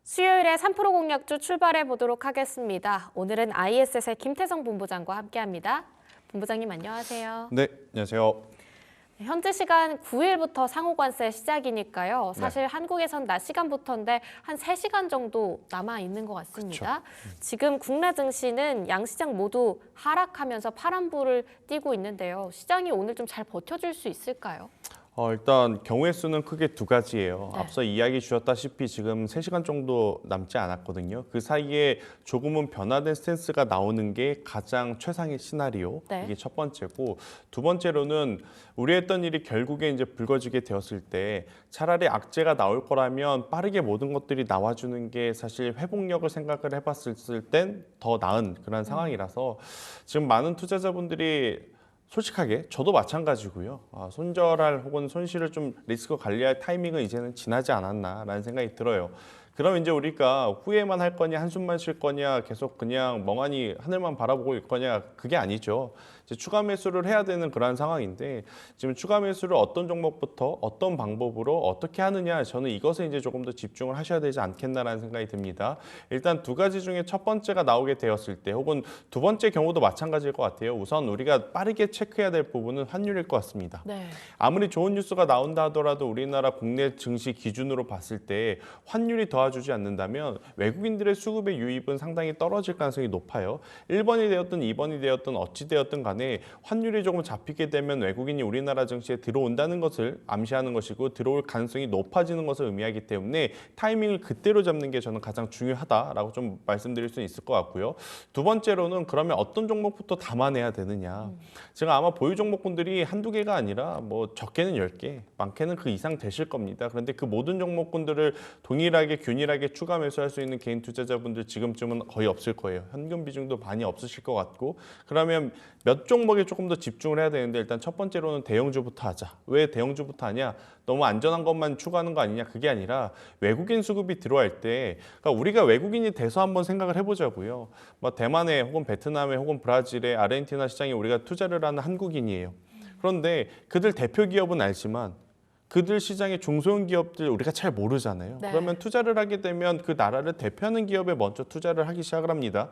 수요일에 3프로 공약주 출발해 보도록 하겠습니다. 오늘은 ISS의 김태성 본부장과 함께합니다. 본부장님 안녕하세요. 네, 안녕하세요. 현재 시간 9일부터 상호관세 시작이니까요. 사실 네. 한국에선 낮 시간부터인데 한 3시간 정도 남아 있는 것 같습니다. 지금 국내 증시는 양시장 모두 하락하면서 파란불을 띠고 있는데요. 시장이 오늘 좀 잘 버텨줄 수 있을까요? 일단 경우의 수는 크게 두 가지예요. 네. 앞서 이야기 주셨다시피 지금 3시간 정도 남지 않았거든요. 그 사이에 조금은 변화된 스탠스가 나오는 게 가장 최상의 시나리오. 네. 이게 첫 번째고, 두 번째로는 우려했던 일이 결국에 이제 불거지게 되었을 때 차라리 악재가 나올 거라면 빠르게 모든 것들이 나와주는 게 사실 회복력을 생각을 해봤을 땐 더 나은 그런 상황이라서 지금 많은 투자자분들이 솔직하게 저도 마찬가지고요. 손절할 혹은 손실을 좀 리스크 관리할 타이밍은 이제는 지나지 않았나라는 생각이 들어요. 그럼 이제 우리가 후회만 할 거냐, 한숨만 쉴 거냐, 계속 그냥 멍하니 하늘만 바라보고 있 거냐, 그게 아니죠. 이제 추가 매수를 해야 되는 그런 상황인데 지금 추가 매수를 어떤 종목부터 어떤 방법으로 어떻게 하느냐, 저는 이것에 이제 조금 더 집중을 하셔야 되지 않겠나라는 생각이 듭니다. 일단 두 가지 중에 첫 번째가 나오게 되었을 때 혹은 두 번째 경우도 마찬가지일 것 같아요. 우선 우리가 빠르게 체크해야 될 부분은 환율일 것 같습니다. 네. 아무리 좋은 뉴스가 나온다 하더라도 우리나라 국내 증시 기준으로 봤을 때 환율이 도와주지 않는다면 외국인들의 수급의 유입은 상당히 떨어질 가능성이 높아요. 1번이 되었든 2번이 되었든 어찌 되었든 간에 환율이 조금 잡히게 되면 외국인이 우리나라 증시에 들어온다는 것을 암시하는 것이고 들어올 가능성이 높아지는 것을 의미하기 때문에 타이밍을 그때로 잡는 게 저는 가장 중요하다라고 좀 말씀드릴 수 있을 것 같고요. 두 번째로는 그러면 어떤 종목부터 담아내야 되느냐. 제가 아마 보유 종목군들이 한두 개가 아니라 뭐 적게는 10개, 많게는 그 이상 되실 겁니다. 그런데 그 모든 종목군들을 동일하게 균일하게 추가 매수할 수 있는 개인 투자자분들 지금쯤은 거의 없을 거예요. 현금 비중도 많이 없으실 것 같고, 그러면 몇 종목에 조금 더 집중을 해야 되는데 일단 첫 번째로는 대형주부터 하자. 왜 대형주부터 하냐? 너무 안전한 것만 추구하는 거 아니냐? 그게 아니라 외국인 수급이 들어갈 때, 그러니까 우리가 외국인이 돼서 한번 생각을 해보자고요. 뭐 대만에 혹은 베트남에 혹은 브라질에 아르헨티나 시장에 우리가 투자를 하는 한국인이에요. 그런데 그들 대표 기업은 알지만 그들 시장의 중소형 기업들 우리가 잘 모르잖아요. 네. 그러면 투자를 하게 되면 그 나라를 대표하는 기업에 먼저 투자를 하기 시작을 합니다.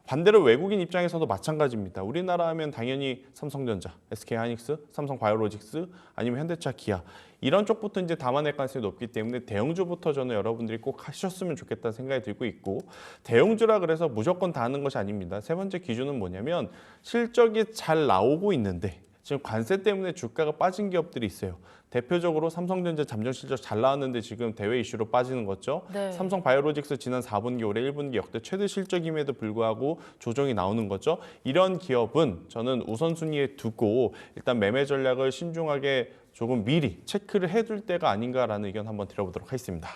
반대로 외국인 입장에서도 마찬가지입니다. 우리나라 하면 당연히 삼성전자, SK하이닉스, 삼성바이오로직스, 아니면 현대차, 기아 이런 쪽부터 이제 담아낼 가능성이 높기 때문에 대형주부터 저는 여러분들이 꼭 하셨으면 좋겠다는 생각이 들고 있고, 대형주라 그래서 무조건 다 하는 것이 아닙니다. 세 번째 기준은 뭐냐면 실적이 잘 나오고 있는데 지금 관세 때문에 주가가 빠진 기업들이 있어요. 대표적으로 삼성전자 잠정 실적 잘 나왔는데 지금 대외 이슈로 빠지는 거죠. 네. 삼성바이오로직스 지난 4분기 올해 1분기 역대 최대 실적임에도 불구하고 조정이 나오는 거죠. 이런 기업은 저는 우선순위에 두고 일단 매매 전략을 신중하게 조금 미리 체크를 해둘 때가 아닌가라는 의견 한번 드려보도록 하겠습니다.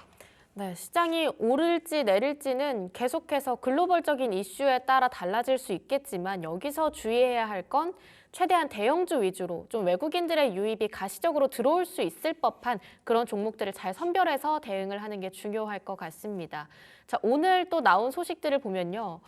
네, 시장이 오를지 내릴지는 계속해서 글로벌적인 이슈에 따라 달라질 수 있겠지만 여기서 주의해야 할 건 최대한 대형주 위주로 좀 외국인들의 유입이 가시적으로 들어올 수 있을 법한 그런 종목들을 잘 선별해서 대응을 하는 게 중요할 것 같습니다. 자, 오늘 또 나온 소식들을 보면요.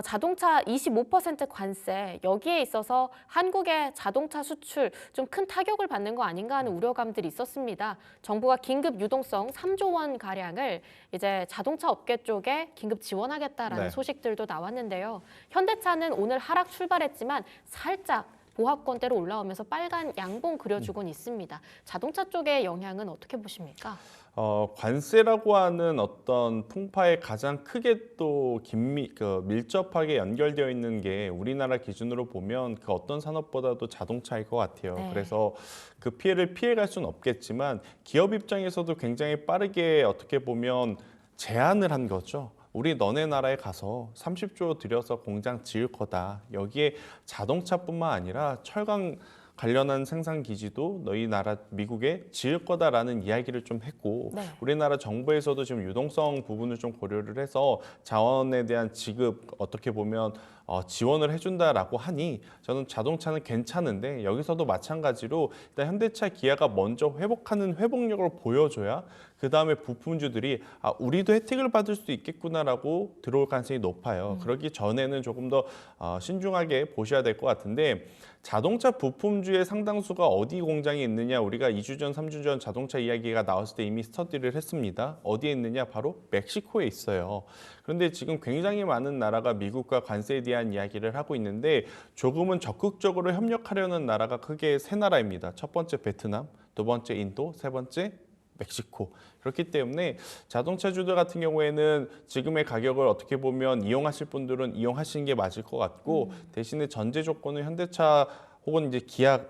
자동차 25% 관세, 여기에 있어서 한국의 자동차 수출 좀 큰 타격을 받는 거 아닌가 하는 우려감들이 있었습니다. 정부가 긴급 유동성 3조 원 가량을 이제 자동차 업계 쪽에 긴급 지원하겠다라는 네. 소식들도 나왔는데요. 현대차는 오늘 하락 출발했지만 살짝 보합권대로 올라오면서 빨간 양봉 그려주곤 있습니다. 자동차 쪽의 영향은 어떻게 보십니까? 관세라고 하는 어떤 풍파에 가장 크게 또 밀접하게 연결되어 있는 게 우리나라 기준으로 보면 그 어떤 산업보다도 자동차일 것 같아요. 네. 그래서 그 피해를 피해갈 수는 없겠지만 기업 입장에서도 굉장히 빠르게 어떻게 보면 제안을 한 거죠. 우리 너네 나라에 가서 30조 들여서 공장 지을 거다. 여기에 자동차뿐만 아니라 철강 관련한 생산 기지도 너희 나라 미국에 지을 거다라는 이야기를 좀 했고, 네. 우리나라 정부에서도 지금 유동성 부분을 좀 고려를 해서 자원에 대한 지급 어떻게 보면 지원을 해준다라고 하니 저는 자동차는 괜찮은데 여기서도 마찬가지로 일단 현대차, 기아가 먼저 회복하는 회복력을 보여줘야 그 다음에 부품주들이 우리도 혜택을 받을 수 있겠구나라고 들어올 가능성이 높아요. 그러기 전에는 조금 더 신중하게 보셔야 될 것 같은데 자동차 부품주의 상당수가 어디 공장이 있느냐 우리가 2주 전, 3주 전 자동차 이야기가 나왔을 때 이미 스터디를 했습니다. 어디에 있느냐 바로 멕시코에 있어요. 그런데 지금 굉장히 많은 나라가 미국과 관세에 대한 이야기를 하고 있는데 조금은 적극적으로 협력하려는 나라가 크게 세 나라입니다. 첫 번째 베트남, 두 번째 인도, 세 번째 멕시코. 그렇기 때문에 자동차주들 같은 경우에는 지금의 가격을 어떻게 보면 이용하실 분들은 이용하시는 게 맞을 것 같고 대신에 전제 조건은 현대차 혹은 이제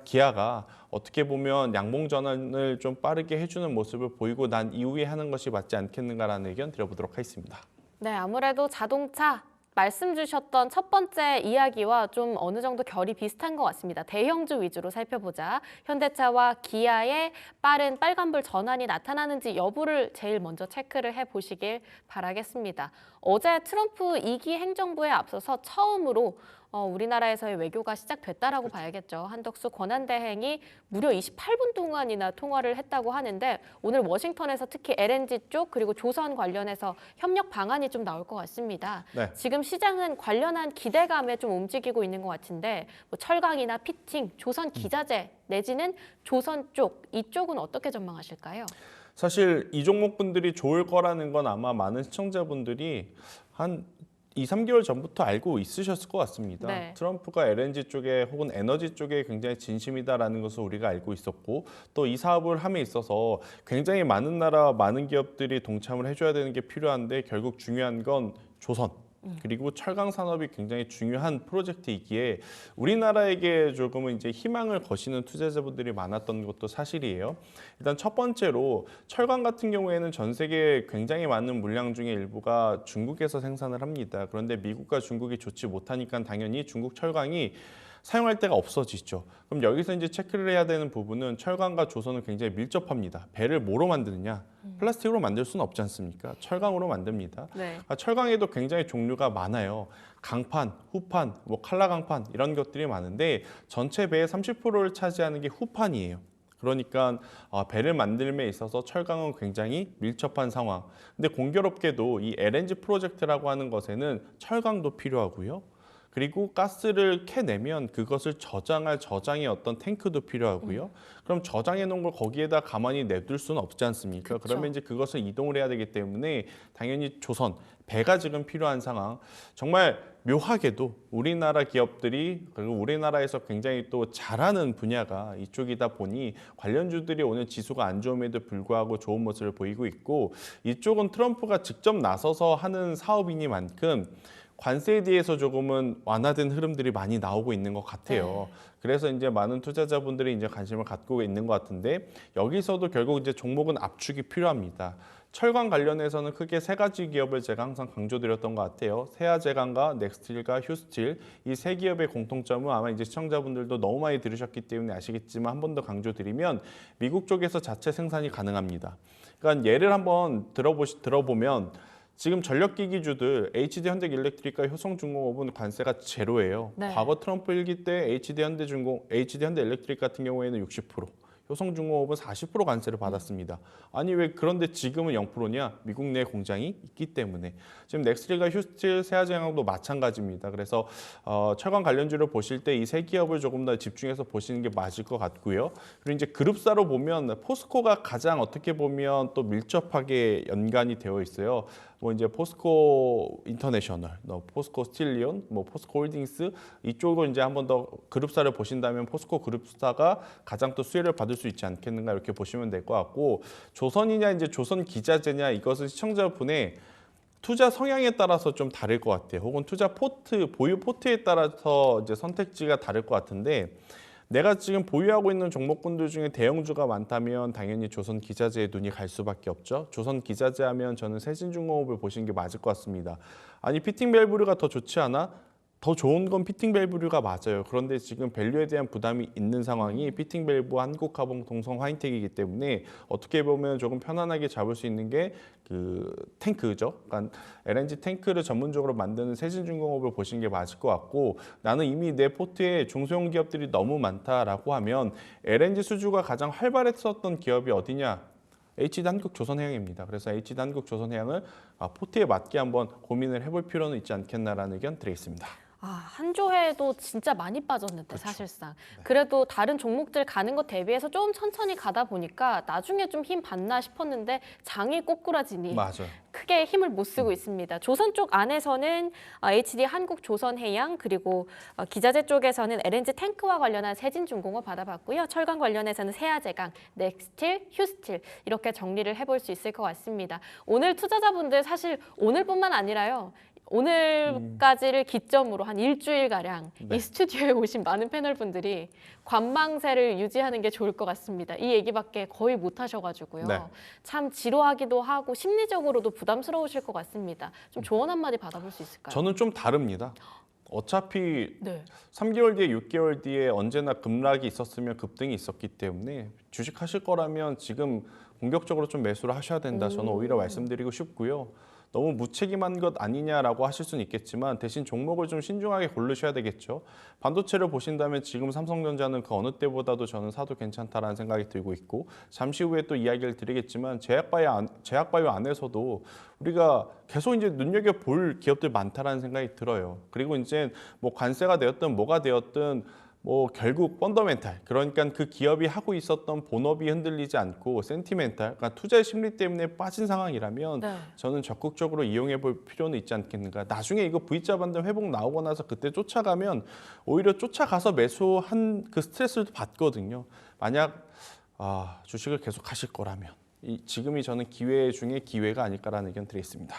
기아가 어떻게 보면 양봉 전환을 좀 빠르게 해주는 모습을 보이고 난 이후에 하는 것이 맞지 않겠는가라는 의견 드려보도록 하겠습니다. 네, 아무래도 자동차 말씀 주셨던 첫 번째 이야기와 좀 어느 정도 결이 비슷한 것 같습니다. 대형주 위주로 살펴보자. 현대차와 기아의 빠른 빨간불 전환이 나타나는지 여부를 제일 먼저 체크를 해보시길 바라겠습니다. 어제 트럼프 2기 행정부에 앞서서 처음으로 우리나라에서의 외교가 시작됐다라고 봐야겠죠. 한덕수 권한대행이 무려 28분 동안이나 통화를 했다고 하는데 오늘 워싱턴에서 특히 LNG 쪽 그리고 조선 관련해서 협력 방안이 좀 나올 것 같습니다. 네. 지금 시장은 관련한 기대감에 좀 움직이고 있는 것 같은데 뭐 철강이나 피팅, 조선 기자재 내지는 조선 쪽 이쪽은 어떻게 전망하실까요? 사실 이 종목분들이 좋을 거라는 건 아마 많은 시청자분들이 한 2, 3개월 전부터 알고 있으셨을 것 같습니다. 네. 트럼프가 LNG 쪽에 혹은 에너지 쪽에 굉장히 진심이다라는 것을 우리가 알고 있었고 또 이 사업을 함에 있어서 굉장히 많은 나라, 많은 기업들이 동참을 해줘야 되는 게 필요한데 결국 중요한 건 조선. 그리고 철강 산업이 굉장히 중요한 프로젝트이기에 우리나라에게 조금은 이제 희망을 거시는 투자자분들이 많았던 것도 사실이에요. 일단 첫 번째로 철강 같은 경우에는 전 세계 굉장히 많은 물량 중에 일부가 중국에서 생산을 합니다. 그런데 미국과 중국이 좋지 못하니까 당연히 중국 철강이 사용할 데가 없어지죠. 그럼 여기서 이제 체크를 해야 되는 부분은 철강과 조선은 굉장히 밀접합니다. 배를 뭐로 만드느냐? 플라스틱으로 만들 수는 없지 않습니까? 철강으로 만듭니다. 네. 철강에도 굉장히 종류가 많아요. 강판, 후판, 뭐 칼라 강판 이런 것들이 많은데 전체 배의 30%를 차지하는 게 후판이에요. 그러니까 배를 만들m에 있어서 철강은 굉장히 밀접한 상황. 근데 공교롭게도 이 LNG 프로젝트라고 하는 것에는 철강도 필요하고요. 그리고 가스를 캐내면 그것을 저장할 저장의 어떤 탱크도 필요하고요. 그럼 저장해 놓은 걸 거기에다 가만히 내둘 수는 없지 않습니까? 그쵸. 그러면 이제 그것을 이동을 해야 되기 때문에 당연히 조선, 배가 지금 필요한 상황. 정말 묘하게도 우리나라 기업들이 그리고 우리나라에서 굉장히 또 잘하는 분야가 이쪽이다 보니 관련주들이 오늘 지수가 안 좋음에도 불구하고 좋은 모습을 보이고 있고 이쪽은 트럼프가 직접 나서서 하는 사업이니만큼 관세에 대해서 조금은 완화된 흐름들이 많이 나오고 있는 것 같아요. 그래서 이제 많은 투자자분들이 이제 관심을 갖고 있는 것 같은데 여기서도 결국 이제 종목은 압축이 필요합니다. 철강 관련해서는 크게 세 가지 기업을 제가 항상 강조드렸던 것 같아요. 세아제강과 넥스틸과 휴스틸 이 세 기업의 공통점은 아마 이제 시청자분들도 너무 많이 들으셨기 때문에 아시겠지만 한 번 더 강조드리면 미국 쪽에서 자체 생산이 가능합니다. 그러니까 예를 한번 들어보면 지금 전력기기주들 HD 현대일렉트릭과 효성중공업은 관세가 제로예요. 네. 과거 트럼프 1기 때 HD 현대일렉트릭 같은 경우에는 60%, 효성중공업은 40% 관세를 받았습니다. 아니 왜 그런데 지금은 0%냐? 미국 내 공장이 있기 때문에. 지금 넥스틸과 휴스틸, 세아제강도 마찬가지입니다. 그래서 철강 관련주를 보실 때 이 세 기업을 조금 더 집중해서 보시는 게 맞을 것 같고요. 그리고 이제 그룹사로 보면 포스코가 가장 어떻게 보면 또 밀접하게 연관이 되어 있어요. 뭐 이제 포스코 인터내셔널, 포스코 스틸리온, 뭐 포스코 홀딩스 이쪽을 이제 한번 더 그룹사를 보신다면 포스코 그룹사가 가장 또 수혜를 받을 수 있지 않겠는가 이렇게 보시면 될 것 같고 조선이냐 이제 조선 기자재냐 이것은 시청자분의 투자 성향에 따라서 좀 다를 것 같아요. 혹은 투자 포트, 보유 포트에 따라서 이제 선택지가 다를 것 같은데 내가 지금 보유하고 있는 종목군들 중에 대형주가 많다면 당연히 조선 기자재에 눈이 갈 수밖에 없죠. 조선 기자재 하면 저는 세진중공업을 보시는 게 맞을 것 같습니다. 아니 피팅밸브류가 더 좋지 않아? 더 좋은 건 피팅 밸브류가 맞아요. 그런데 지금 밸류에 대한 부담이 있는 상황이 피팅 밸브 한국화봉 동성 화인텍이기 때문에 어떻게 보면 조금 편안하게 잡을 수 있는 게 그 탱크죠. 그러니까 LNG 탱크를 전문적으로 만드는 세진중공업을 보시는 게 맞을 것 같고, 나는 이미 내 포트에 중소형 기업들이 너무 많다라고 하면 LNG 수주가 가장 활발했었던 기업이 어디냐? HD 한국조선해양입니다. 그래서 HD 한국조선해양을 포트에 맞게 한번 고민을 해볼 필요는 있지 않겠나라는 의견 드리겠습니다. 한조회도 진짜 많이 빠졌는데 그렇죠. 사실상. 그래도 다른 종목들 가는 것 대비해서 좀 천천히 가다 보니까 나중에 좀 힘 받나 싶었는데 장이 꼬꾸라지니 맞아요. 크게 힘을 못 쓰고 있습니다. 조선 쪽 안에서는 HD 한국조선해양, 그리고 기자재 쪽에서는 LNG 탱크와 관련한 세진중공업 받아봤고요. 철강 관련해서는 세아제강, 넥스틸, 휴스틸 이렇게 정리를 해볼 수 있을 것 같습니다. 오늘 투자자분들 사실 오늘뿐만 아니라요. 오늘까지를 기점으로 한 일주일가량 네. 이 스튜디오에 오신 많은 패널분들이 관망세를 유지하는 게 좋을 것 같습니다. 이 얘기밖에 거의 못 하셔가지고요. 네. 참 지루하기도 하고 심리적으로도 부담스러우실 것 같습니다. 좀 조언 한마디 받아볼 수 있을까요? 저는 좀 다릅니다. 어차피 네. 3개월 뒤에 6개월 뒤에 언제나 급락이 있었으면 급등이 있었기 때문에 주식하실 거라면 지금 공격적으로 좀 매수를 하셔야 된다. 저는 오히려 말씀드리고 싶고요. 너무 무책임한 것 아니냐라고 하실 수는 있겠지만 대신 종목을 좀 신중하게 고르셔야 되겠죠. 반도체를 보신다면 지금 삼성전자는 그 어느 때보다도 저는 사도 괜찮다라는 생각이 들고 있고, 잠시 후에 또 이야기를 드리겠지만 제약바이오 안에서도 우리가 계속 이제 눈여겨볼 기업들 많다라는 생각이 들어요. 그리고 이제 뭐 관세가 되었든 뭐가 되었든 뭐 결국 펀더멘탈, 그러니까 그 기업이 하고 있었던 본업이 흔들리지 않고 센티멘탈, 그러니까 투자의 심리 때문에 빠진 상황이라면 네. 저는 적극적으로 이용해 볼 필요는 있지 않겠는가. 나중에 이거 V자 반등 회복 나오고 나서 그때 쫓아가면 오히려 쫓아가서 매수한 그 스트레스를 받거든요. 만약 주식을 계속 하실 거라면 지금이 저는 기회 중에 기회가 아닐까라는 의견 드리겠습니다.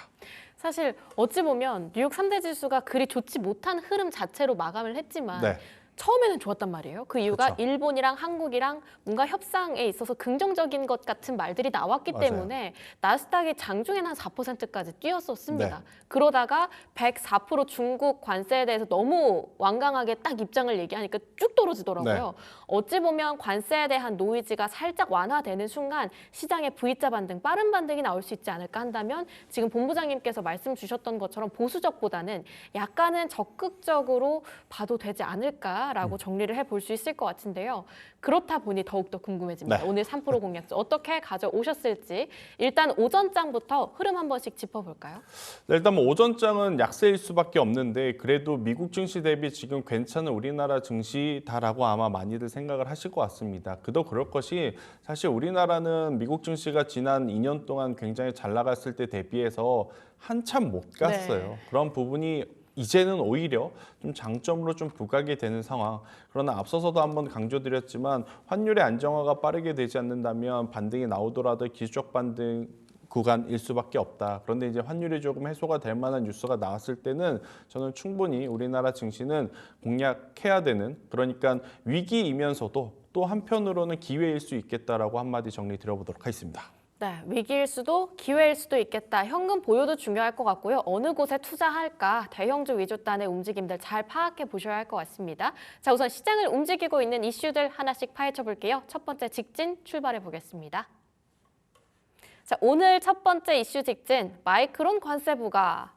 사실 어찌 보면 뉴욕 3대 지수가 그리 좋지 못한 흐름 자체로 마감을 했지만 네. 처음에는 좋았단 말이에요. 그 이유가 그렇죠. 일본이랑 한국이랑 뭔가 협상에 있어서 긍정적인 것 같은 말들이 나왔기 맞아요. 때문에 나스닥이 장중에는 한 4%까지 뛰었었습니다. 네. 그러다가 104% 중국 관세에 대해서 너무 완강하게 딱 입장을 얘기하니까 쭉 떨어지더라고요. 네. 어찌 보면 관세에 대한 노이즈가 살짝 완화되는 순간 시장에 V자 반등, 빠른 반등이 나올 수 있지 않을까 한다면 지금 본부장님께서 말씀 주셨던 것처럼 보수적보다는 약간은 적극적으로 봐도 되지 않을까라고 정리를 해볼 수 있을 것 같은데요. 그렇다 보니 더욱더 궁금해집니다. 네. 오늘 3% 공략주 어떻게 가져오셨을지 일단 오전장부터 흐름 한 번씩 짚어볼까요? 네, 일단 뭐 오전장은 약세일 수밖에 없는데 그래도 미국 증시 대비 지금 괜찮은 우리나라 증시다라고 아마 많이들 생각을 하실 것 같습니다. 그도 그럴 것이 사실 우리나라는 미국 증시가 지난 2년 동안 굉장히 잘 나갔을 때 대비해서 한참 못 갔어요. 네. 그런 부분이 이제는 오히려 좀 장점으로 좀 부각이 되는 상황. 그러나 앞서서도 한번 강조드렸지만 환율의 안정화가 빠르게 되지 않는다면 반등이 나오더라도 기술적 반등 구간일 수밖에 없다. 그런데 이제 환율이 조금 해소가 될 만한 뉴스가 나왔을 때는 저는 충분히 우리나라 증시는 공략해야 되는, 그러니까 위기이면서도 또 한편으로는 기회일 수 있겠다라고 한마디 정리 드려보도록 하겠습니다. 네, 위기일 수도 기회일 수도 있겠다. 현금 보유도 중요할 것 같고요. 어느 곳에 투자할까? 대형주 위주단의 움직임들 잘 파악해 보셔야 할 것 같습니다. 자, 우선 시장을 움직이고 있는 이슈들 하나씩 파헤쳐 볼게요. 첫 번째 직진 출발해 보겠습니다. 자, 오늘 첫 번째 이슈 직진, 마이크론 관세 부과.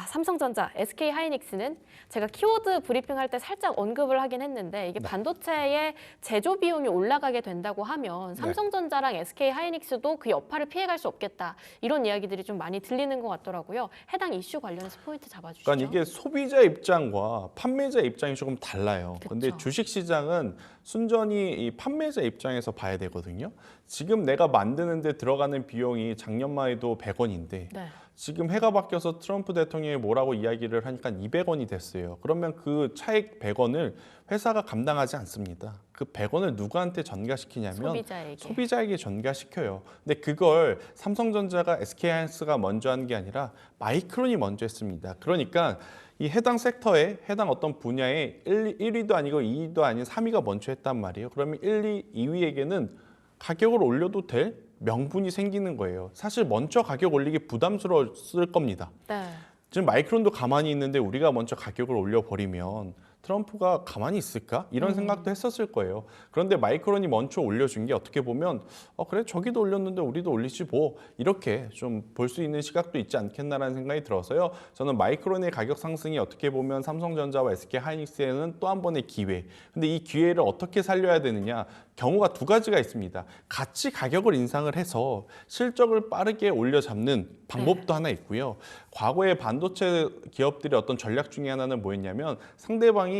삼성전자, SK하이닉스는 제가 키워드 브리핑할 때 살짝 언급을 하긴 했는데 이게 반도체의 제조 비용이 올라가게 된다고 하면 삼성전자랑 SK하이닉스도 그 여파를 피해갈 수 없겠다. 이런 이야기들이 좀 많이 들리는 것 같더라고요. 해당 이슈 관련해서 포인트 잡아주시죠. 그러니까 이게 소비자 입장과 판매자 입장이 조금 달라요. 근데 그쵸. 주식 시장은 순전히 이 판매자 입장에서 봐야 되거든요. 지금 내가 만드는데 들어가는 비용이 작년만 해도 100원인데 네. 지금 해가 바뀌어서 트럼프 대통령이 뭐라고 이야기를 하니까 200원이 됐어요. 그러면 그 차익 100원을 회사가 감당하지 않습니다. 그 100원을 누구한테 전가시키냐면 소비자에게 전가시켜요. 근데 그걸 삼성전자가 SK하이닉스가 먼저 한 게 아니라 마이크론이 먼저 했습니다. 그러니까 이 해당 섹터에 해당 어떤 분야에 1위도 아니고 2위도 아닌 3위가 먼저 했단 말이에요. 그러면 1위, 2위에게는 가격을 올려도 될 명분이 생기는 거예요. 사실 먼저 가격 올리기 부담스러웠을 겁니다. 네. 지금 마이크론도 가만히 있는데 우리가 먼저 가격을 올려버리면 트럼프가 가만히 있을까? 이런 생각도 했었을 거예요. 그런데 마이크론이 먼저 올려준 게 어떻게 보면 그래 저기도 올렸는데 우리도 올리지 뭐 이렇게 좀 볼 수 있는 시각도 있지 않겠나라는 생각이 들어서요. 저는 마이크론의 가격 상승이 어떻게 보면 삼성전자와 SK하이닉스에는 또 한 번의 기회. 근데 이 기회를 어떻게 살려야 되느냐? 경우가 두 가지가 있습니다. 같이 가격을 인상을 해서 실적을 빠르게 올려잡는 방법도 하나 있고요. 과거에 반도체 기업들의 어떤 전략 중에 하나는 뭐였냐면 상대방이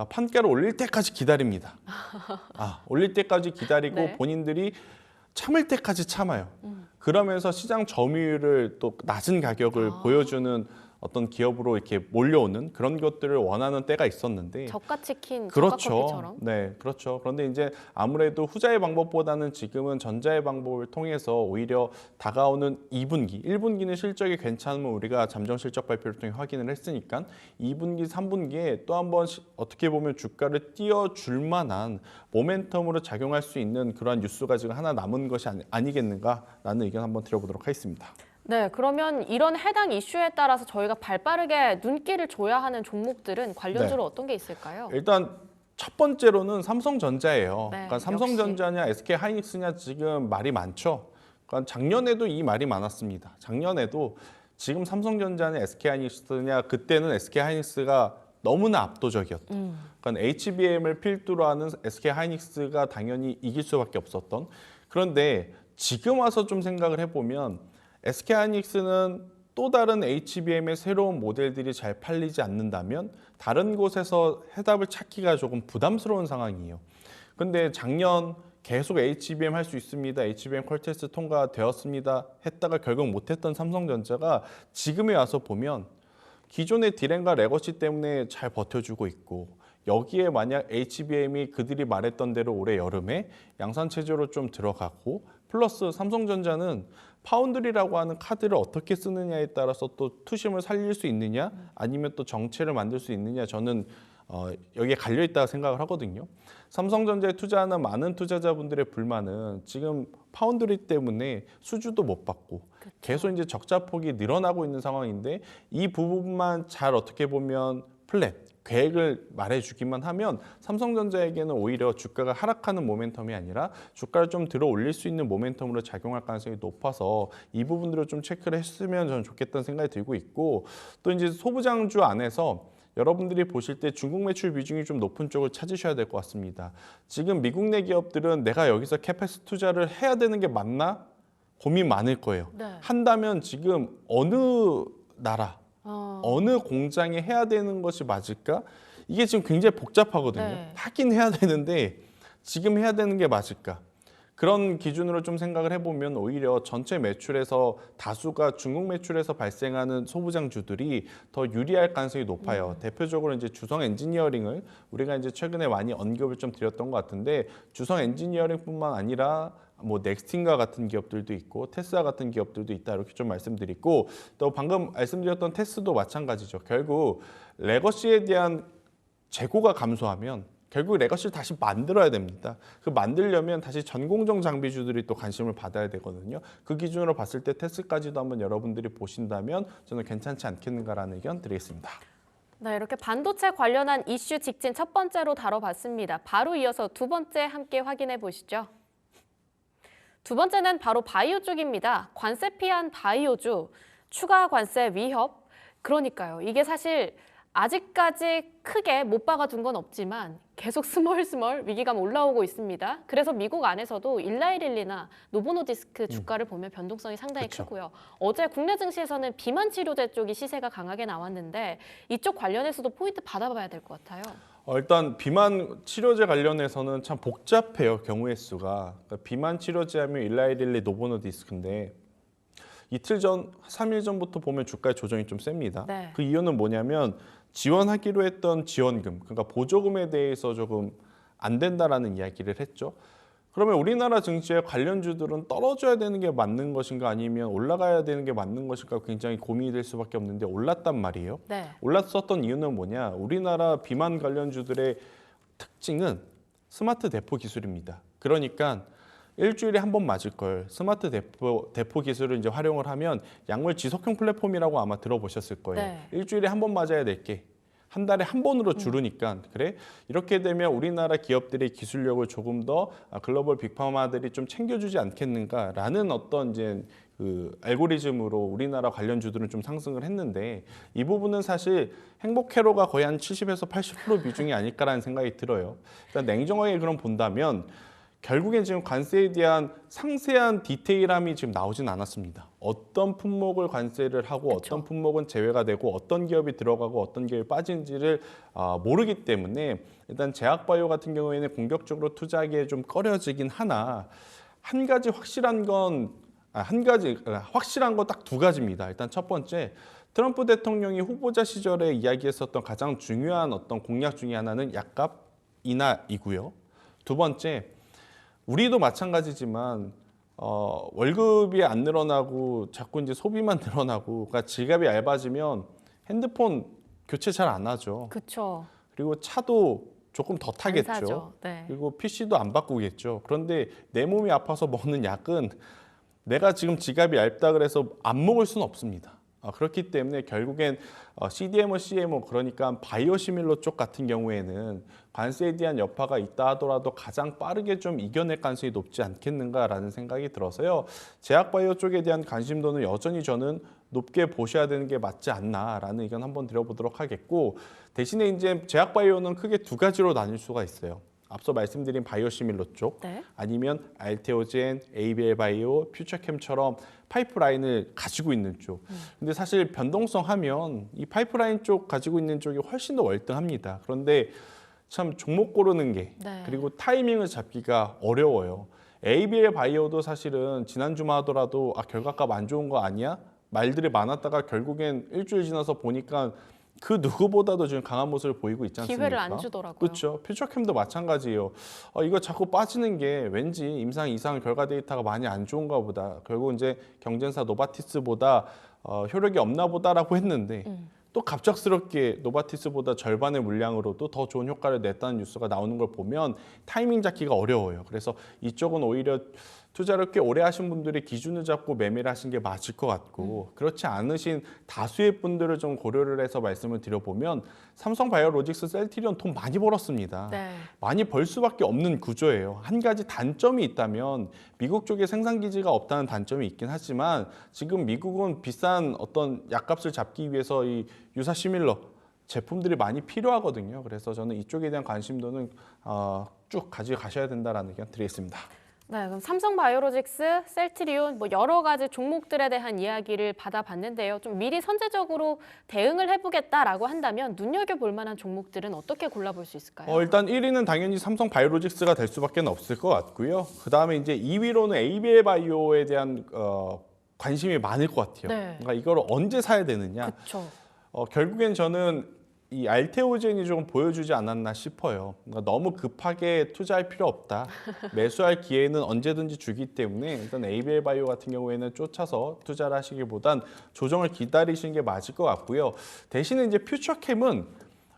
판가를 올릴 때까지 기다립니다. 올릴 때까지 기다리고 네. 본인들이 참을 때까지 참아요. 그러면서 시장 점유율을 또 낮은 가격을 보여주는 어떤 기업으로 이렇게 몰려오는 그런 것들을 원하는 때가 있었는데 저가 치킨, 저가 그렇죠. 커피처럼. 네, 그렇죠. 그런데 이제 아무래도 후자의 방법보다는 지금은 전자의 방법을 통해서 오히려 다가오는 2분기, 1분기는 실적이 괜찮으면 우리가 잠정 실적 발표를 통해 확인을 했으니까 2분기, 3분기에 또 한번 어떻게 보면 주가를 띄워줄 만한 모멘텀으로 작용할 수 있는 그러한 뉴스가 지금 하나 남은 것이 아니겠는가라는 의견 한번 드려보도록 하겠습니다. 네, 그러면 이런 해당 이슈에 따라서 저희가 발빠르게 눈길을 줘야 하는 종목들은 관련주로 어떤 게 있을까요? 일단 첫 번째로는 삼성전자예요. 네, 그러니까 삼성전자냐 SK하이닉스냐 지금 말이 많죠. 그러니까 작년에도 이 말이 많았습니다. 작년에도 지금 삼성전자냐 SK하이닉스냐 그때는 SK하이닉스가 너무나 압도적이었다. 그러니까 HBM을 필두로 하는 SK하이닉스가 당연히 이길 수밖에 없었던. 그런데 지금 와서 좀 생각을 해보면 SK하이닉스는 또 다른 HBM의 새로운 모델들이 잘 팔리지 않는다면 다른 곳에서 해답을 찾기가 조금 부담스러운 상황이에요. 근데 작년 계속 HBM 할 수 있습니다. HBM 퀄테스트 통과되었습니다. 했다가 결국 못했던 삼성전자가 지금에 와서 보면 기존의 디램과 레거시 때문에 잘 버텨주고 있고 여기에 만약 HBM이 그들이 말했던 대로 올해 여름에 양산 체제로 좀 들어가고 플러스 삼성전자는 파운드리라고 하는 카드를 어떻게 쓰느냐에 따라서 또 투심을 살릴 수 있느냐 아니면 또 정체를 만들 수 있느냐 저는 여기에 갈려 있다고 생각을 하거든요. 삼성전자에 투자하는 많은 투자자분들의 불만은 지금 파운드리 때문에 수주도 못 받고 계속 이제 적자 폭이 늘어나고 있는 상황인데 이 부분만 잘 어떻게 보면 플랜 계획을 말해주기만 하면 삼성전자에게는 오히려 주가가 하락하는 모멘텀이 아니라 주가를 좀 들어 올릴 수 있는 모멘텀으로 작용할 가능성이 높아서 이 부분들을 좀 체크를 했으면 저는 좋겠다는 생각이 들고 있고 또 이제 소부장주 안에서 여러분들이 보실 때 중국 매출 비중이 좀 높은 쪽을 찾으셔야 될 것 같습니다. 지금 미국 내 기업들은 내가 여기서 캐패스 투자를 해야 되는 게 맞나? 고민 많을 거예요. 네. 한다면 지금 어느 나라 어느 공장에 해야 되는 것이 맞을까? 이게 지금 굉장히 복잡하거든요. 네. 하긴 해야 되는데 지금 해야 되는 게 맞을까? 그런 기준으로 좀 생각을 해보면 오히려 전체 매출에서 다수가 중국 매출에서 발생하는 소부장주들이 더 유리할 가능성이 높아요. 대표적으로 이제 주성 엔지니어링을 우리가 이제 최근에 많이 언급을 좀 드렸던 것 같은데 주성 엔지니어링뿐만 아니라 뭐 넥스틴과 같은 기업들도 있고 테스라 같은 기업들도 있다 이렇게 좀 말씀드리고 또 방금 말씀드렸던 테스도 마찬가지죠. 결국 레거시에 대한 재고가 감소하면 결국 레거시를 다시 만들어야 됩니다. 그 만들려면 다시 전공정 장비주들이 또 관심을 받아야 되거든요. 그 기준으로 봤을 때 테스까지도 한번 여러분들이 보신다면 저는 괜찮지 않겠는가라는 의견 드리겠습니다. 네, 이렇게 반도체 관련한 이슈 직진 첫 번째로 다뤄봤습니다. 바로 이어서 두 번째 함께 확인해 보시죠. 두 번째는 바로 바이오 쪽입니다. 관세 피한 바이오주, 추가 관세 위협. 그러니까요. 이게 사실 아직까지 크게 못 박아둔 건 없지만 계속 스멀스멀 위기감 올라오고 있습니다. 그래서 미국 안에서도 일라이릴리나 노보노디스크 주가를 보면 변동성이 상당히 그쵸. 크고요. 어제 국내 증시에서는 비만 치료제 쪽이 시세가 강하게 나왔는데 이쪽 관련해서도 포인트 받아봐야 될 것 같아요. 일단 비만 치료제 관련해서는 참 복잡해요. 경우의 수가. 그러니까 비만 치료제 하면 일라이릴리 노보노디스크인데 이틀 전, 3일 전부터 보면 주가의 조정이 좀 셉니다. 네. 그 이유는 뭐냐면 지원하기로 했던 지원금, 그러니까 보조금에 대해서 조금 안 된다라는 이야기를 했죠. 그러면 우리나라 증시의 관련주들은 떨어져야 되는 게 맞는 것인가 아니면 올라가야 되는 게 맞는 것인가 굉장히 고민이 될 수밖에 없는데 올랐단 말이에요. 네. 올랐었던 이유는 뭐냐? 우리나라 비만 관련주들의 특징은 스마트 대포 기술입니다. 그러니까 일주일에 한 번 맞을 걸 스마트 대포 기술을 이제 활용을 하면 약물 지속형 플랫폼이라고 아마 들어보셨을 거예요. 네. 일주일에 한 번 맞아야 될 게 한 달에 한 번으로 줄으니까 그래 이렇게 되면 우리나라 기업들의 기술력을 조금 더 글로벌 빅파마들이 좀 챙겨주지 않겠는가라는 어떤 이제 그 알고리즘으로 우리나라 관련주들은 좀 상승을 했는데 이 부분은 사실 행복회로가 거의 한 70에서 80% 비중이 아닐까라는 생각이 들어요. 일단 냉정하게 그럼 본다면 결국엔 지금 관세에 대한 상세한 디테일함이 지금 나오진 않았습니다. 어떤 품목을 관세를 하고 그쵸. 어떤 품목은 제외가 되고 어떤 기업이 들어가고 어떤 기업이 빠진지를 모르기 때문에 일단 제약바이오 같은 경우에는 공격적으로 투자하기에 좀 꺼려지긴 하나 한 가지 확실한 건 확실한 건 딱 두 가지입니다. 일단 첫 번째 트럼프 대통령이 후보자 시절에 이야기했었던 가장 중요한 어떤 공약 중에 하나는 약값 인하이고요. 두 번째 우리도 마찬가지지만 월급이 안 늘어나고 자꾸 이제 소비만 늘어나고 그러니까 지갑이 얇아지면 핸드폰 교체 잘 안 하죠. 그렇죠. 그리고 차도 조금 더 안 타겠죠. 사죠. 네. 그리고 PC도 안 바꾸겠죠. 그런데 내 몸이 아파서 먹는 약은 내가 지금 지갑이 얇다 그래서 안 먹을 수는 없습니다. 그렇기 때문에 결국엔 CDMO, CMO 그러니까 바이오시밀러 쪽 같은 경우에는 관세에 대한 여파가 있다 하더라도 가장 빠르게 좀 이겨낼 가능성이 높지 않겠는가라는 생각이 들어서요. 제약바이오 쪽에 대한 관심도는 여전히 저는 높게 보셔야 되는 게 맞지 않나라는 의견 한번 드려보도록 하겠고 대신에 이제 제약바이오는 크게 두 가지로 나뉠 수가 있어요. 앞서 말씀드린 바이오시밀러 쪽 네. 아니면 알테오젠, ABL 바이오, 퓨처캠처럼 파이프라인을 가지고 있는 쪽. 근데 사실 변동성 하면 이 파이프라인 쪽 가지고 있는 쪽이 훨씬 더 월등합니다. 그런데 참 종목 고르는 게 네. 그리고 타이밍을 잡기가 어려워요. ABL 바이오도 사실은 지난주만 하더라도 결과값 안 좋은 거 아니야? 말들이 많았다가 결국엔 일주일 지나서 보니까 그 누구보다도 지금 강한 모습을 보이고 있지 않습니까? 기회를 안 주더라고요. 그렇죠. 퓨처캠도 마찬가지예요. 이거 자꾸 빠지는 게 왠지 임상 이상 결과 데이터가 많이 안 좋은가 보다. 결국 이제 경쟁사 노바티스보다 효력이 없나 보다라고 했는데 또 갑작스럽게 노바티스보다 절반의 물량으로도 더 좋은 효과를 냈다는 뉴스가 나오는 걸 보면 타이밍 잡기가 어려워요. 그래서 이쪽은 오히려 투자를 꽤 오래 하신 분들이 기준을 잡고 매매를 하신 게 맞을 것 같고 그렇지 않으신 다수의 분들을 좀 고려를 해서 말씀을 드려보면 삼성바이오로직스 셀트리온 돈 많이 벌었습니다. 네. 많이 벌 수밖에 없는 구조예요. 한 가지 단점이 있다면 미국 쪽에 생산 기지가 없다는 단점이 있긴 하지만 지금 미국은 비싼 어떤 약값을 잡기 위해서 이 유사 시밀러 제품들이 많이 필요하거든요. 그래서 저는 이쪽에 대한 관심도는 쭉 가져가셔야 된다라는 의견 드리겠습니다. 네, 그럼 삼성바이오로직스, 셀트리온 뭐 여러 가지 종목들에 대한 이야기를 받아봤는데요. 좀 미리 선제적으로 대응을 해보겠다라고 한다면 눈여겨볼 만한 종목들은 어떻게 골라볼 수 있을까요? 일단 1위는 당연히 삼성바이오로직스가 될 수밖에 없을 것 같고요. 그 다음에 이제 2위로는 ABL 바이오에 대한 관심이 많을 것 같아요. 네. 그러니까 이걸 언제 사야 되느냐. 그렇죠. 결국엔 저는 이 알테오젠이 조금 보여주지 않았나 싶어요. 그러니까 너무 급하게 투자할 필요 없다. 매수할 기회는 언제든지 주기 때문에 일단 ABL 바이오 같은 경우에는 쫓아서 투자를 하시기보단 조정을 기다리시는 게 맞을 것 같고요. 대신에 이제 퓨처캠은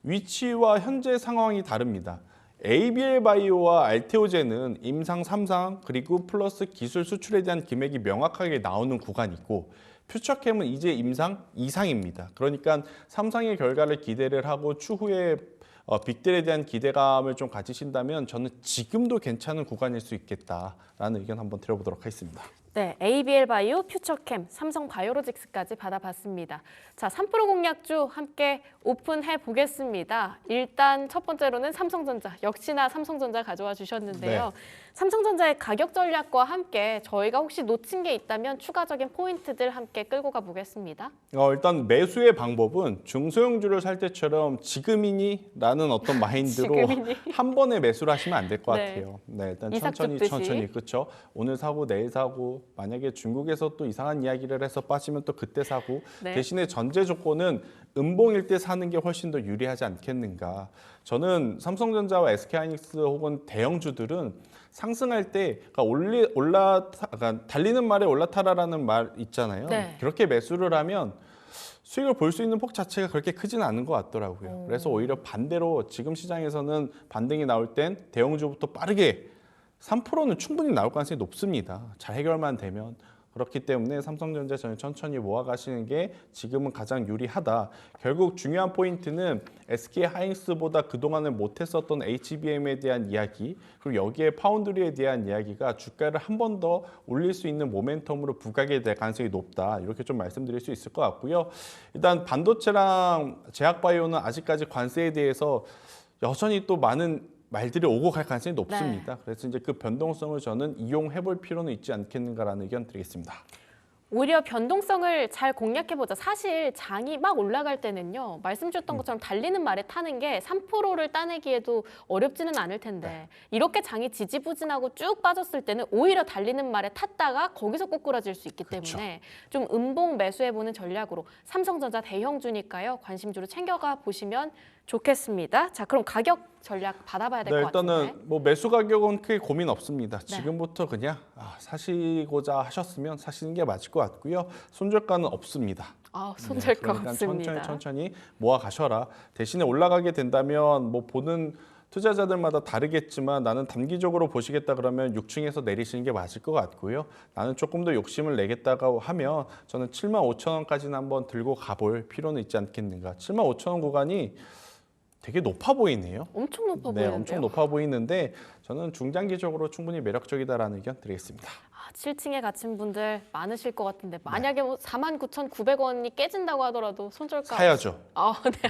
위치와 현재 상황이 다릅니다. ABL 바이오와 알테오젠은 임상 3상 그리고 플러스 기술 수출에 대한 금액이 명확하게 나오는 구간이고 퓨처캠은 이제 임상 2상입니다. 그러니까 3상의 결과를 기대를 하고 추후에 빅딜에 대한 기대감을 좀 가지신다면 저는 지금도 괜찮은 구간일 수 있겠다라는 의견 한번 드려보도록 하겠습니다. 네, ABL 바이오, 퓨처캠, 삼성바이오로직스까지 받아봤습니다. 자, 3프로 공략주 함께 오픈해 보겠습니다. 일단 첫 번째로는 삼성전자, 역시나 삼성전자 가져와 주셨는데요. 네. 삼성전자의 가격 전략과 함께 저희가 혹시 놓친 게 있다면 추가적인 포인트들 함께 끌고 가 보겠습니다. 일단 매수의 방법은 중소형주를 살 때처럼 지금이니? 라는 어떤 마인드로 지금이니? 한 번에 매수를 하시면 안 될 것 네. 같아요. 네, 일단 이삭 천천히 줍듯이. 그렇죠. 오늘 사고 내일 사고 만약에 중국에서 또 이상한 이야기를 해서 빠지면 또 그때 사고 네. 대신에 전제 조건은 음봉일 때 사는 게 훨씬 더 유리하지 않겠는가. 저는 삼성전자와 SK하이닉스 혹은 대형주들은 상승할 때 그러니까 달리는 말에 올라타라라는 말 있잖아요. 네. 그렇게 매수를 하면 수익을 볼 수 있는 폭 자체가 그렇게 크지는 않은 것 같더라고요. 그래서 오히려 반대로 지금 시장에서는 반등이 나올 땐 대형주부터 빠르게 3%는 충분히 나올 가능성이 높습니다. 잘 해결만 되면. 그렇기 때문에 삼성전자 저는 천천히 모아가시는 게 지금은 가장 유리하다. 결국 중요한 포인트는 SK하이닉스보다 그동안은 못했었던 HBM에 대한 이야기, 그리고 여기에 파운드리에 대한 이야기가 주가를 한 번 더 올릴 수 있는 모멘텀으로 부각이 될 가능성이 높다. 이렇게 좀 말씀드릴 수 있을 것 같고요. 일단 반도체랑 제약바이오는 아직까지 관세에 대해서 여전히 또 많은 말들이 오고 갈 가능성이 높습니다. 그래서 이제 그 변동성을 저는 이용해 볼 필요는 있지 않겠는가라는 의견 드리겠습니다. 오히려 변동성을 잘 공략해보자. 사실 장이 막 올라갈 때는요. 말씀 주셨던 것처럼 달리는 말에 타는 게 3%를 따내기에도 어렵지는 않을 텐데 이렇게 장이 지지부진하고 쭉 빠졌을 때는 오히려 달리는 말에 탔다가 거기서 꼬꾸라질 수 있기 때문에 좀 음봉 매수해보는 전략으로 삼성전자 대형주니까요. 관심주로 챙겨가 보시면 좋겠습니다. 자, 그럼 가격 전략 받아봐야 될 것 같은데. 일단은 뭐 매수 가격은 크게 고민 없습니다. 지금부터 그냥 사시고자 하셨으면 사시는 게 맞을 것 같고요. 손절가는 없습니다. 손절가 그러니까 없습니다. 천천히 모아 가셔라. 대신에 올라가게 된다면 뭐 보는 투자자들마다 다르겠지만 나는 단기적으로 보시겠다 그러면 6층에서 내리시는 게 맞을 것 같고요. 나는 조금 더 욕심을 내겠다고 하면 저는 75,000원까지는 한번 들고 가볼 필요는 있지 않겠는가. 75,000원 구간이 되게 높아 보이네요. 엄청 높아 네, 보이는데요. 엄청 높아 보이는데 저는 중장기적으로 충분히 매력적이다라는 의견 드리겠습니다. 7층에 갇힌 분들 많으실 것 같은데 만약에 뭐 49,900원이 깨진다고 하더라도 손절가 사야죠.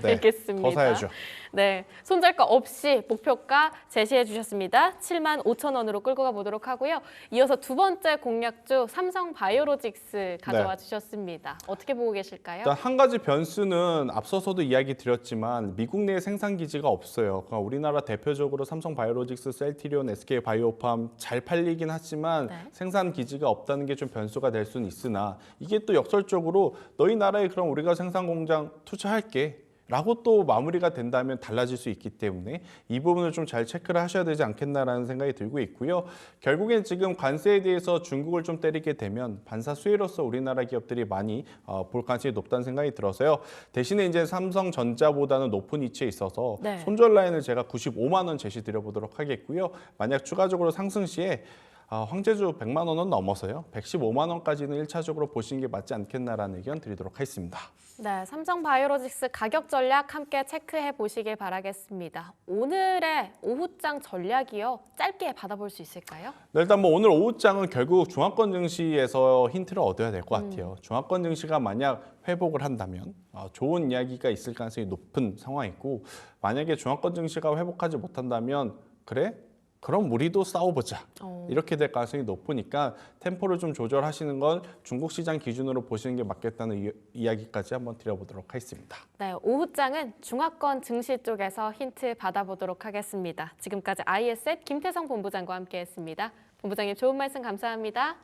네, 알겠습니다. 더 사야죠. 네, 손절가 없이 목표가 제시해 주셨습니다. 75,000원으로 끌고 가보도록 하고요. 이어서 두 번째 공략주 삼성바이오로직스 가져와 주셨습니다. 어떻게 보고 계실까요? 일단 한 가지 변수는 앞서서도 이야기 드렸지만 미국 내에 생산 기지가 없어요. 그러니까 우리나라 대표적으로 삼성바이오로직스, 셀트리온, SK바이오팜 잘 팔리긴 하지만 생산 기지가 없다는 게 좀 변수가 될 수는 있으나 이게 또 역설적으로 너희 나라에 그럼 우리가 생산 공장 투자할게 라고 또 마무리가 된다면 달라질 수 있기 때문에 이 부분을 좀 잘 체크를 하셔야 되지 않겠나라는 생각이 들고 있고요. 결국엔 지금 관세에 대해서 중국을 좀 때리게 되면 반사 수혜로서 우리나라 기업들이 많이 볼 가능성이 높다는 생각이 들어서요. 대신에 이제 삼성전자보다는 높은 위치에 있어서 손절 라인을 제가 95만 원 제시 드려보도록 하겠고요. 만약 추가적으로 상승 시에 황제주 100만 원은 넘어서요. 115만 원까지는 1차적으로 보시는 게 맞지 않겠나라는 의견 드리도록 하겠습니다. 네, 삼성바이오로직스 가격 전략 함께 체크해 보시길 바라겠습니다. 오늘의 오후장 전략이요. 짧게 받아볼 수 있을까요? 네, 일단 뭐 오늘 오후장은 결국 중화권 증시에서 힌트를 얻어야 될 것 같아요. 중화권 증시가 만약 회복을 한다면 좋은 이야기가 있을 가능성이 높은 상황이고 만약에 중화권 증시가 회복하지 못한다면 그래? 그럼 우리도 싸워보자. 이렇게 될 가능성이 높으니까 템포를 좀 조절하시는 건 중국 시장 기준으로 보시는 게 맞겠다는 이야기까지 한번 드려보도록 하겠습니다. 네, 오후장은 중화권 증시 쪽에서 힌트 받아보도록 하겠습니다. 지금까지 IS의 김태성 본부장과 함께했습니다. 본부장님 좋은 말씀 감사합니다.